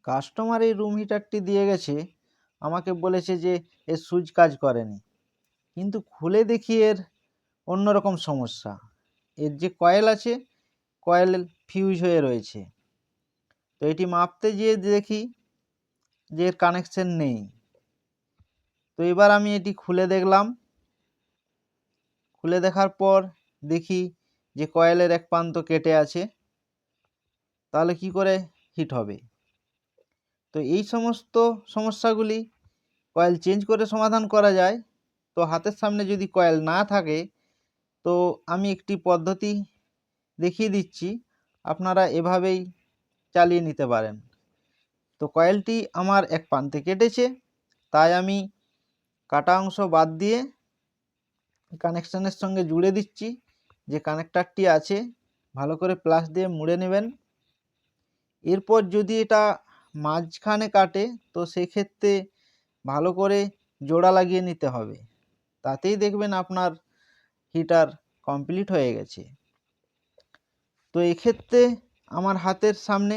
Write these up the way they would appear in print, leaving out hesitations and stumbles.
Customer এই room হিটারটি দিয়ে গেছে, আমাকে বলেছে যে এর সুইচ কাজ করেনি, কিন্তু খুলে দেখি এর অন্যরকম সমস্যা। এর যে কয়েল আছে, কয়েল ফিউজ হয়ে রয়েছে। তো এটি মাপতে গিয়ে দেখি যে এর কানেকশন নেই। তো এবার আমি এটি খুলে দেখলাম। খুলে দেখার পর দেখি যে কয়েলের এক প্রান্ত কেটে আছে। তাহলে কি করে হিট হবে? তো এই সমস্ত সমস্যাগুলি কয়েল চেঞ্জ করে সমাধান করা যায়। তো হাতের সামনে যদি কয়েল না থাকে, তো আমি একটি পদ্ধতি দেখিয়ে দিচ্ছি, আপনারা এভাবেই চালিয়ে নিতে পারেন। তো কয়েলটি আমার এক প্রান্তে কেটেছে, তাই আমি কাটা অংশ বাদ দিয়ে কানেকশানের সঙ্গে জুড়ে দিচ্ছি। যে কানেক্টারটি আছে ভালো করে প্লাস দিয়ে মুড়ে নেবেন। এরপর যদি এটা মাঝখানে কাটে, তো সেক্ষেত্রে ভালো করে জোড়া লাগিয়ে নিতে হবে। তাতেই দেখবেন আপনার হিটার কমপ্লিট হয়ে গেছে। তো এক্ষেত্রে আমার হাতের সামনে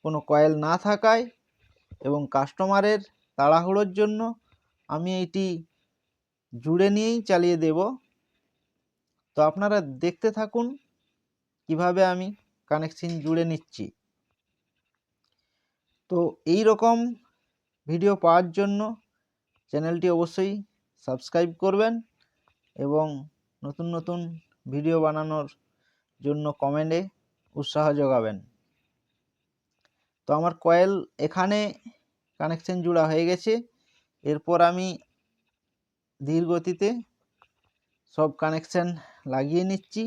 কোনো কয়েল না থাকায় এবং কাস্টমারের তাড়াহুড়োর জন্য আমি এটি জুড়ে নিয়েই চালিয়ে দেব। তো আপনারা দেখতে থাকুন কিভাবে আমি কানেকশন জুড়ে নিচ্ছি। তো এই রকম ভিডিও পাওয়ার জন্য চ্যানেলটি অবশ্যই সাবস্ক্রাইব করবেন এবং নতুন নতুন ভিডিও বানানোর জন্য কমেন্টে উৎসাহ যোগাবেন। তো আমার কয়েল এখানে কানেকশন জোড়া হয়ে গেছে। এরপর আমি ধীর গতিতে সব কানেকশন লাগিয়ে নিচ্ছি।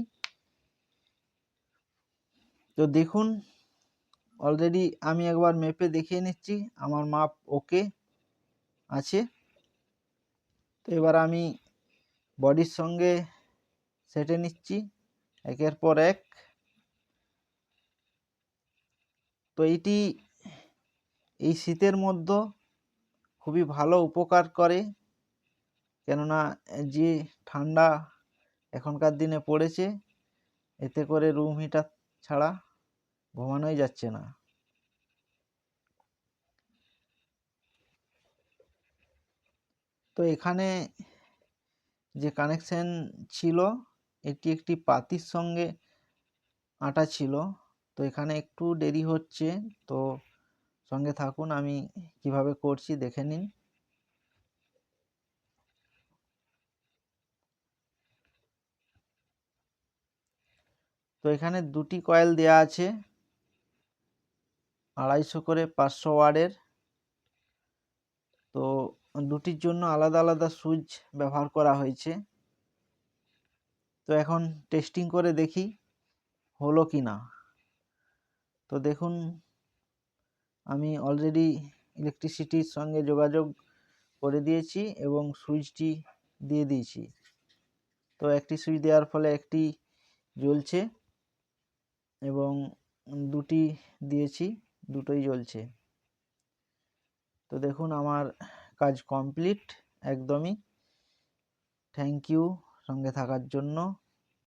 তো দেখুন, অলরেডি আমি একবার মেপে দেখিয়ে নিচ্ছি, আমার মাপ ওকে আছে। তো এবার আমি বডির সঙ্গে সেটে নিচ্ছি একের পর এক। তো এই শীতের মধ্যে খুবই ভালো উপকার করে, কেননা যে ঠান্ডা এখনকার দিনে পড়েছে, এতে করে রুম হিটার ছাড়া ঘুমানোই যাচ্ছে না। তো এখানে যে কানেকশন ছিল, এটি একটি পাতির সঙ্গে আটা ছিল। তো এখানে একটু দেরি হচ্ছে, তো সঙ্গে থাকুন, আমি কিভাবে করছি দেখে নিন। তো এখানে দুটি কয়েল দেয়া আছে, 250 করে 500 ওয়াটের। তো দুটির জন্য আলাদা আলাদা সুইচ ব্যবহার করা হয়েছে। তো এখন টেস্টিং করে দেখি হলো কি না। তো দেখুন, আমি অলরেডি ইলেকট্রিসিটির সঙ্গে যোগাযোগ করে দিয়েছি এবং সুইচটি দিয়ে দিয়েছি। তো একটি সুইচ দেওয়ার ফলে একটি জ্বলছে এবং দুটি দিয়েছি, দুটোই জ্বলছে। তো দেখুন আমার কাজ কমপ্লিট একদমই। থ্যাংক ইউ সঙ্গে থাকার জন্য।